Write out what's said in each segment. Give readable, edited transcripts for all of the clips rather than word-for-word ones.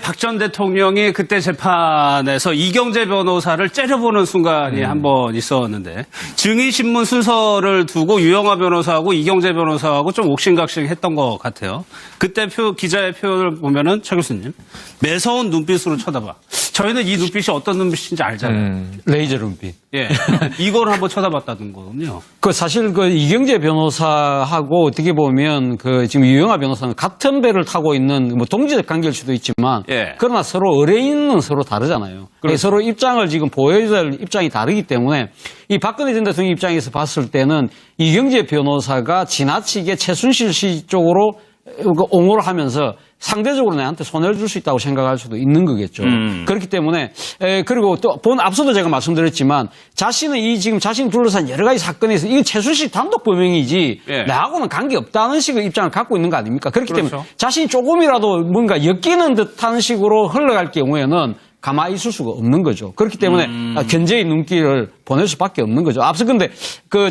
박 전 대통령이 그때 재판에서 이경재 변호사를 째려보는 순간이 한 번 있었는데 증인신문 순서를 두고 유영하 변호사하고 이경재 변호사하고 좀 옥신각신 했던 것 같아요. 그때 기자의 표현을 보면은 최 교수님 매서운 눈빛으로 쳐다봐. 저희는 이 눈빛이 어떤 눈빛인지 알잖아요. 레이저 눈빛. 예, 이걸 한번 쳐다봤다는 거군요. 사실 이경재 변호사하고 어떻게 보면 지금 유영하 변호사는 같은 배를 타고 있는 동지적 관계일 수도 있지만 예. 그러나 서로 의뢰인은 서로 다르잖아요. 그렇죠. 서로 입장을 지금 보여줘야 할 입장이 다르기 때문에 이 박근혜 전 대통령 입장에서 봤을 때는 이경재 변호사가 지나치게 최순실 씨 쪽으로 옹호를 하면서 상대적으로 내한테 손해를 줄 수 있다고 생각할 수도 있는 거겠죠. 그렇기 때문에 그리고 또 앞서도 제가 말씀드렸지만 자신은 지금 자신 둘러싼 여러 가지 사건에서 이건 최순실 단독 범행이지 예. 나하고는 관계없다는 식의 입장을 갖고 있는 거 아닙니까? 그렇기 그렇죠. 때문에 자신이 조금이라도 뭔가 엮이는 듯한 식으로 흘러갈 경우에는 가만히 있을 수가 없는 거죠. 그렇기 때문에 견제의 눈길을 보낼 수밖에 없는 거죠. 앞서 근데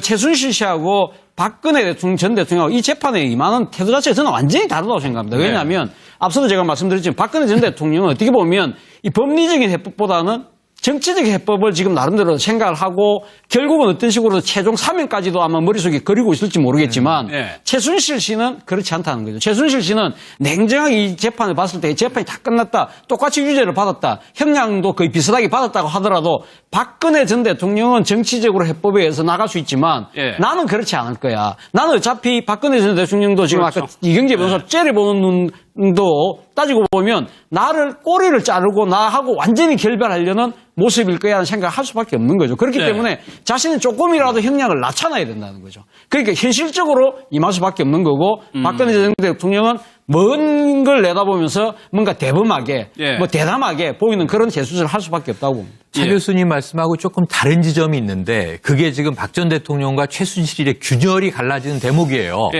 최순실 씨하고 박근혜 전 대통령하고 이 재판에 임하는 태도 자체가 저는 완전히 다르다고 생각합니다. 왜냐하면 앞서도 제가 말씀드렸지만 박근혜 전 대통령은 어떻게 보면 이 법리적인 해법보다는 정치적인 해법을 지금 나름대로 생각을 하고 결국은 어떤 식으로 최종 사면까지도 아마 머릿속에 그리고 있을지 모르겠지만 최순실 씨는 그렇지 않다는 거죠. 최순실 씨는 냉정하게 이 재판을 봤을 때 재판이 다 끝났다. 똑같이 유죄를 받았다. 형량도 거의 비슷하게 받았다고 하더라도 박근혜 전 대통령은 정치적으로 해법에 의해서 나갈 수 있지만 나는 그렇지 않을 거야. 나는 어차피 박근혜 전 대통령도 지금 그렇죠. 아까 이경재 변호사 째려보는 눈도 따지고 보면 나를 꼬리를 자르고 나하고 완전히 결별하려는 모습일 거야 하는 생각을 할 수밖에 없는 거죠. 그렇기 때문에 자신은 조금이라도 형량을 낮춰놔야 된다는 거죠. 그러니까 현실적으로 임할 수밖에 없는 거고 박근혜 전 대통령은 먼 걸 내다보면서 뭔가 대범하게 대담하게 보이는 그런 재수술을 할 수밖에 없다고 봅니다. 차 교수님 말씀하고 조금 다른 지점이 있는데 그게 지금 박 전 대통령과 최순실의 균열이 갈라지는 대목이에요.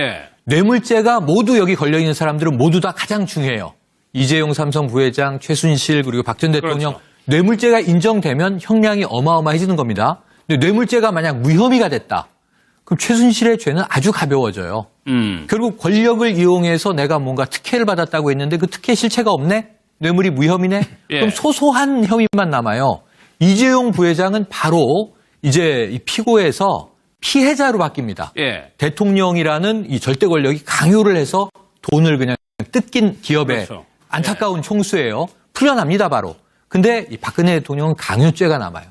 뇌물죄가 모두 여기 걸려있는 사람들은 모두 다 가장 중요해요. 이재용 삼성 부회장, 최순실 그리고 박 전 대통령. 그렇죠. 뇌물죄가 인정되면 형량이 어마어마해지는 겁니다. 근데 뇌물죄가 만약 무혐의가 됐다. 그럼 최순실의 죄는 아주 가벼워져요. 결국 권력을 이용해서 내가 뭔가 특혜를 받았다고 했는데 그 특혜 실체가 없네? 뇌물이 무혐의네? 그럼 소소한 혐의만 남아요. 이재용 부회장은 바로 이제 이 피고에서 피해자로 바뀝니다. 대통령이라는 이 절대 권력이 강요를 해서 돈을 그냥 뜯긴 기업의 안타까운 총수예요. 풀려납니다, 바로. 근데 이 박근혜 대통령은 강요죄가 남아요.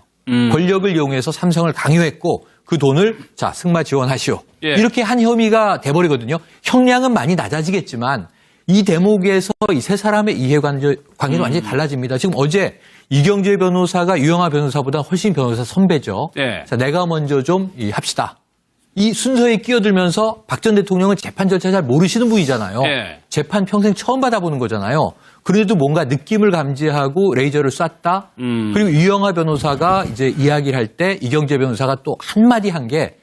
권력을 이용해서 삼성을 강요했고 그 돈을 승마 지원하시오. 이렇게 한 혐의가 돼버리거든요. 형량은 많이 낮아지겠지만 이 대목에서 이 세 사람의 이해관계는 완전히 달라집니다. 지금 어제 이경재 변호사가 유영하 변호사보다 훨씬 변호사 선배죠. 자, 내가 먼저 좀 합시다. 이 순서에 끼어들면서 박 전 대통령은 재판 절차 잘 모르시는 분이잖아요. 재판 평생 처음 받아보는 거잖아요. 그래도 뭔가 느낌을 감지하고 레이저를 쐈다. 그리고 유영하 변호사가 이제 이야기를 할 때 이경재 변호사가 또 한마디 한 게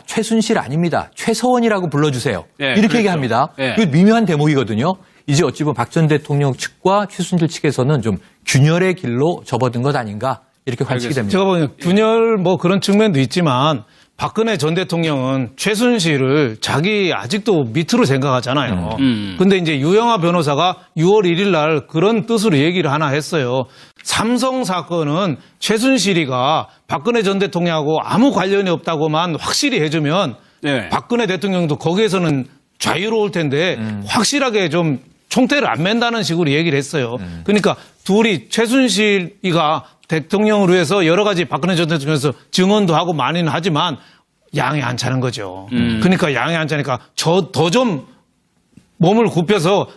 최순실 아닙니다. 최서원이라고 불러주세요. 이렇게 얘기합니다. 이거 미묘한 대목이거든요. 이제 어찌 보면 박 전 대통령 측과 최순실 측에서는 좀 균열의 길로 접어든 것 아닌가 이렇게 관측이 됩니다. 제가 보기엔 균열 그런 측면도 있지만 박근혜 전 대통령은 최순실을 자기 아직도 밑으로 생각하잖아요. 근데 이제 유영하 변호사가 6월 1일 날 그런 뜻으로 얘기를 하나 했어요. 삼성 사건은 최순실이가 박근혜 전 대통령하고 아무 관련이 없다고만 확실히 해주면 박근혜 대통령도 거기에서는 자유로울 텐데 확실하게 좀 총대를 안 맨다는 식으로 얘기를 했어요. 그러니까 둘이 최순실이가 대통령으로 해서 여러 가지 박근혜 전 대통령에서 증언도 하고 많이는 하지만 양이 안 차는 거죠. 그러니까 양이 안 차니까 더 좀 몸을 굽혀서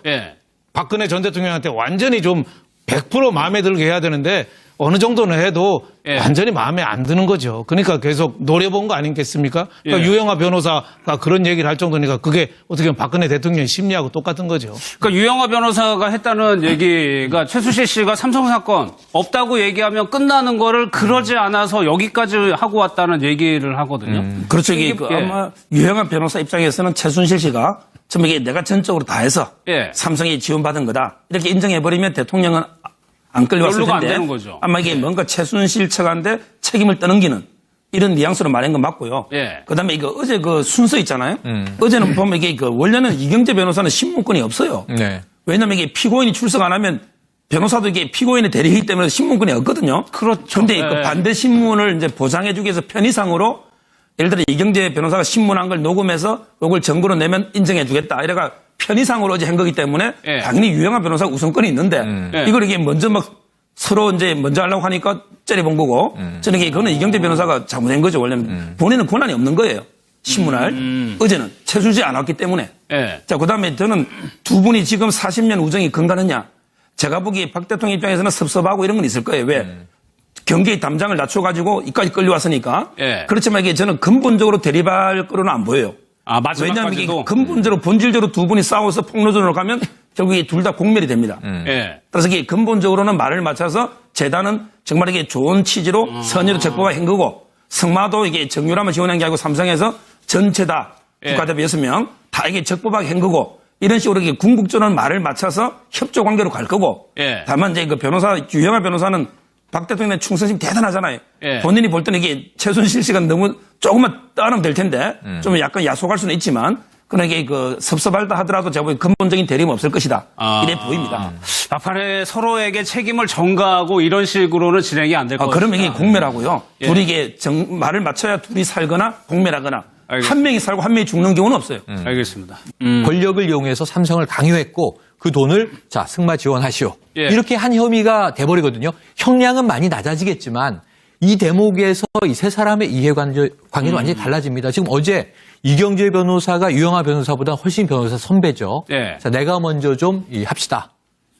박근혜 전 대통령한테 완전히 좀 100% 마음에 들게 해야 되는데 어느 정도는 해도 완전히 마음에 안 드는 거죠. 그러니까 계속 노려본 거 아니겠습니까? 그러니까 유영하 변호사가 그런 얘기를 할 정도니까 그게 어떻게 보면 박근혜 대통령의 심리하고 똑같은 거죠. 그러니까 유영하 변호사가 했다는 얘기가 최순실 씨가 삼성 사건 없다고 얘기하면 끝나는 거를 그러지 않아서 여기까지 하고 왔다는 얘기를 하거든요. 그렇죠. 이게 아마 유영하 변호사 입장에서는 최순실 씨가 처음에 이게 내가 전적으로 다 해서 삼성이 지원받은 거다. 이렇게 인정해버리면 대통령은 안 끌려왔을 연루가 안 텐데 되는 거죠. 아마 이게 뭔가 최순실 측한테 책임을 떠넘기는 이런 뉘앙스로 말한 건 맞고요. 그다음에 이거 어제 그 순서 있잖아요. 어제는 보면 이게 원래는 이경재 변호사는 신문권이 없어요. 왜냐하면 이게 피고인이 출석 안 하면 변호사도 이게 피고인의 대리이기 때문에 신문권이 없거든요. 그렇죠. 그런데 네. 그 반대 신문을 이제 보장해주기 위해서 편의상으로 예를 들어 이경재 변호사가 신문한 걸 녹음해서 이걸 증거로 내면 인정해주겠다. 이래가 편의상으로 어제 한 거기 때문에 네. 당연히 유영아 변호사가 우선권이 있는데 네. 이걸 이게 먼저 막 서로 이제 먼저 하려고 하니까 째려본 거고 저는 이게 그거는 이경재 변호사가 잘못한 거죠. 원래는 본인은 권한이 없는 거예요. 신문할 어제는 최순실이 안 왔기 때문에. 예. 자, 그다음에 저는 두 분이 지금 40년 우정이 건강하느냐. 제가 보기에 박 대통령 입장에서는 섭섭하고 이런 건 있을 거예요. 왜? 경계의 담장을 낮춰가지고 이까지 끌려왔으니까. 예. 그렇지만 이게 저는 근본적으로 대립할 거로는 안 보여요. 아, 왜냐하면 이게 마지막까지도. 근본적으로 본질적으로 두 분이 싸워서 폭로전으로 가면 결국에 둘 다 공멸이 됩니다. 예. 그래서 이게 근본적으로는 말을 맞춰서 재단은 정말 이게 좋은 취지로 선의로 적법하게 한 거고 성마도 이게 정유라만 지원한 게 아니고 삼성에서 전체 다 예. 국가대표 6명 다 이게 적법하게 한 거고 이런 식으로 이렇게 궁극적으로 말을 맞춰서 협조 관계로 갈 거고 예. 다만 이제 그 변호사 유영아 변호사는 박 대통령의 충성심 대단하잖아요. 예. 본인이 볼 때는 이게 최순실 씨가 너무 조금만 떠나면 될 텐데 좀 약간 야속할 수는 있지만 그러나 이게 그 섭섭하다 하더라도 제가 보기엔 근본적인 대립은 없을 것이다. 이래 보입니다. 막판에 서로에게 책임을 전가하고 이런 식으로는 진행이 안 될 것 같아요. 그러면 이게 공멸하고요. 예. 둘이 이게 말을 맞춰야 둘이 살거나 공멸하거나 알겠습니다. 한 명이 살고 한 명이 죽는 경우는 없어요. 알겠습니다. 권력을 이용해서 삼성을 강요했고 그 돈을 자 승마 지원하시오. 예. 이렇게 한 혐의가 돼버리거든요. 형량은 많이 낮아지겠지만 이 대목에서 이 세 사람의 이해관계는 완전히 달라집니다. 지금 어제 이경재 변호사가 유영아 변호사보다 훨씬 변호사 선배죠. 예. 자, 내가 먼저 좀 합시다.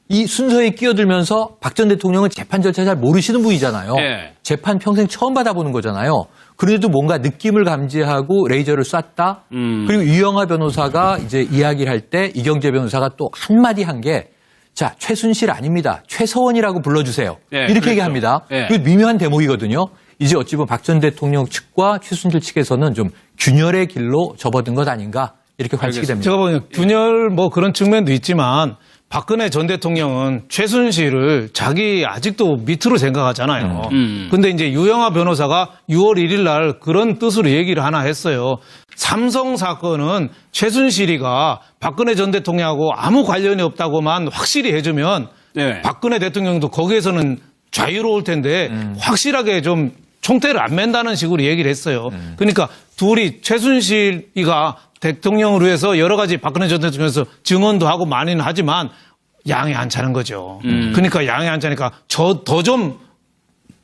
이 순서에 끼어들면서 박 전 대통령은 재판 절차 잘 모르시는 분이잖아요. 예. 재판 평생 처음 받아보는 거잖아요. 그래도 뭔가 느낌을 감지하고 레이저를 쐈다. 그리고 유영아 변호사가 이제 이야기를 할 때 이경재 변호사가 또 한마디 한 게 자, 최순실 아닙니다. 최서원이라고 불러주세요. 예, 이렇게 그렇죠. 얘기합니다. 예. 그 미묘한 대목이거든요. 이제 어찌 보면 박 전 대통령 측과 최순실 측에서는 좀 균열의 길로 접어든 것 아닌가 이렇게 관측이 됩니다. 제가 보기엔 균열 뭐 그런 측면도 있지만 박근혜 전 대통령은 최순실을 자기 아직도 밑으로 생각하잖아요. 근데 이제 유영아 변호사가 6월 1일 날 그런 뜻으로 얘기를 하나 했어요. 삼성 사건은 최순실이가 박근혜 전 대통령하고 아무 관련이 없다고만 확실히 해주면 네. 박근혜 대통령도 거기에서는 자유로울 텐데 확실하게 좀 총대를 안 맨다는 식으로 얘기를 했어요. 그러니까 둘이 최순실이가 대통령을 위해서 여러 가지 박근혜 전 대통령에서 증언도 하고 많이는 하지만 양이 안 차는 거죠. 그러니까 양이 안 차니까 더 좀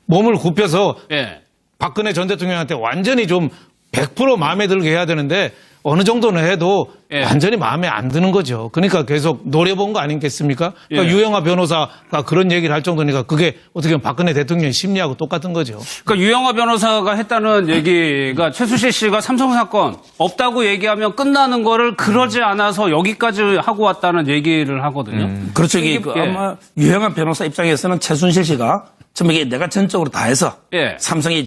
몸을 굽혀서 예. 박근혜 전 대통령한테 완전히 좀 100% 마음에 들게 해야 되는데 어느 정도는 해도 예. 완전히 마음에 안 드는 거죠. 그러니까 계속 노려본 거 아니겠습니까? 그러니까 예. 유영아 변호사가 그런 얘기를 할 정도니까 그게 어떻게 보면 박근혜 대통령의 심리하고 똑같은 거죠. 그러니까 유영아 변호사가 했다는 얘기가 최순실 씨가 삼성 사건 없다고 얘기하면 끝나는 거를 그러지 않아서 여기까지 하고 왔다는 얘기를 하거든요. 그렇죠. 이게 그 예. 아마 유영아 변호사 입장에서는 최순실 씨가 좀 이게 내가 전적으로 다 해서 예. 삼성이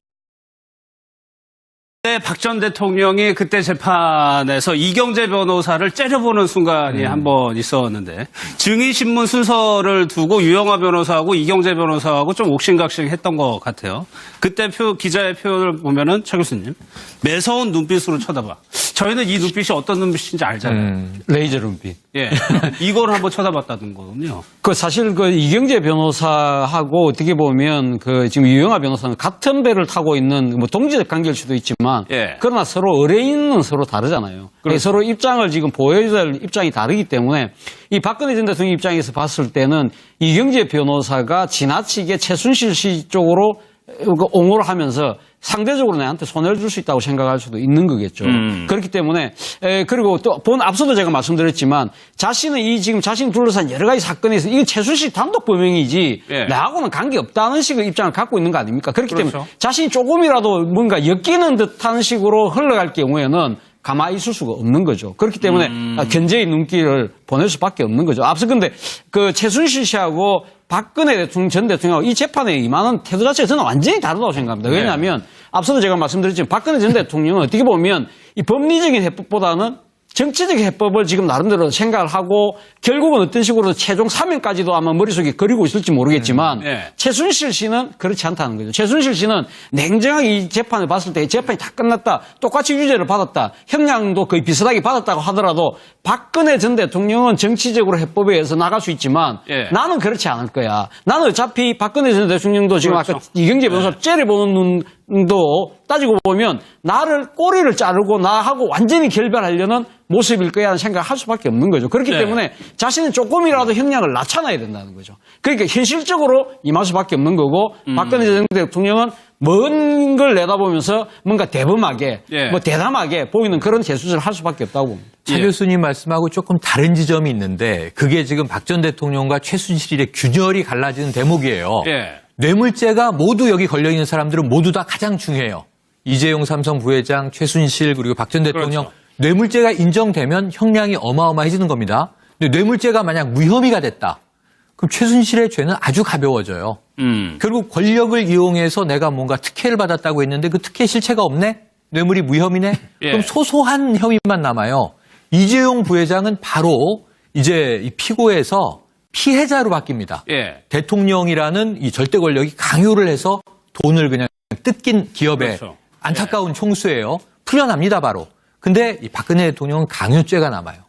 박 전 대통령이 그때 재판에서 이경재 변호사를 째려보는 순간이 한 번 있었는데 증인신문 순서를 두고 유영아 변호사하고 이경재 변호사하고 좀 옥신각신 했던 것 같아요. 그때 기자의 표현을 보면은 최 교수님 매서운 눈빛으로 쳐다봐. 저희는 이 눈빛이 어떤 눈빛인지 알잖아요. 레이저 눈빛. 예, 이걸 한번 쳐다봤다는 거군요. 그 사실 그 이경재 변호사하고 어떻게 보면 그 지금 유영아 변호사는 같은 배를 타고 있는 뭐 동지적 관계일 수도 있지만 예. 그러나 서로 의뢰인은 서로 다르잖아요. 서로 입장을 지금 보여야 될 입장이 다르기 때문에 이 박근혜 전 대통령 입장에서 봤을 때는 이경재 변호사가 지나치게 최순실 씨 쪽으로 옹호를 하면서 상대적으로 내한테 손해를 줄 수 있다고 생각할 수도 있는 거겠죠. 그렇기 때문에 그리고 또 앞서도 제가 말씀드렸지만 자신은 이 지금 자신 둘러싼 여러 가지 사건에서 이건 최순실 단독 범행이지 예. 나하고는 관계 없다는 식의 입장을 갖고 있는 거 아닙니까? 그렇기 그렇죠. 때문에 자신이 조금이라도 뭔가 엮이는 듯한 식으로 흘러갈 경우에는 가만히 있을 수가 없는 거죠. 그렇기 때문에 견제의 눈길을 보낼 수밖에 없는 거죠. 앞서 근데 그 최순실 씨하고 박근혜 대통령 전 대통령하고 이 재판에 임하는 태도 자체가 저는 완전히 다르다고 생각합니다. 왜냐하면 앞서도 제가 말씀드렸지만 박근혜 전 대통령은 어떻게 보면 이 법리적인 해법보다는 정치적 해법을 지금 나름대로 생각을 하고 결국은 어떤 식으로 최종 사면까지도 아마 머릿속에 그리고 있을지 모르겠지만 예. 최순실 씨는 그렇지 않다는 거죠. 최순실 씨는 냉정하게 이 재판을 봤을 때 재판이 다 끝났다. 똑같이 유죄를 받았다. 형량도 거의 비슷하게 받았다고 하더라도 박근혜 전 대통령은 정치적으로 해법에 의해서 나갈 수 있지만 예. 나는 그렇지 않을 거야. 나는 어차피 박근혜 전 대통령도 지금 그렇죠. 아까 이경재 변호사 째려보는 눈도 따지고 보면 나를 꼬리를 자르고 나하고 완전히 결별하려는 모습일 거야 하는 생각을 할 수밖에 없는 거죠. 그렇기 네. 때문에 자신은 조금이라도 형량을 낮춰놔야 된다는 거죠. 그러니까 현실적으로 임할 수밖에 없는 거고 박근혜 전 대통령은 먼 걸 내다보면서 뭔가 대범하게 예. 뭐 대담하게 보이는 그런 재수술을 할 수밖에 없다고 봅니다. 차 예. 교수님 말씀하고 조금 다른 지점이 있는데 그게 지금 박 전 대통령과 최순실의 균열이 갈라지는 대목이에요. 예. 뇌물죄가 모두 여기 걸려있는 사람들은 모두 다 가장 중요해요. 이재용 삼성 부회장, 최순실 그리고 박 전 대통령 그렇죠. 뇌물죄가 인정되면 형량이 어마어마해지는 겁니다. 근데 뇌물죄가 만약 무혐의가 됐다. 그럼 최순실의 죄는 아주 가벼워져요. 결국 권력을 이용해서 내가 뭔가 특혜를 받았다고 했는데 그 특혜 실체가 없네? 뇌물이 무혐의네? 예. 그럼 소소한 혐의만 남아요. 이재용 부회장은 바로 이제 이 피고에서 피해자로 바뀝니다. 예. 대통령이라는 이 절대 권력이 강요를 해서 돈을 그냥 뜯긴 기업의 그렇죠. 안타까운 총수예요. 풀려납니다, 바로. 근데 이 박근혜 대통령은 강요죄가 남아요.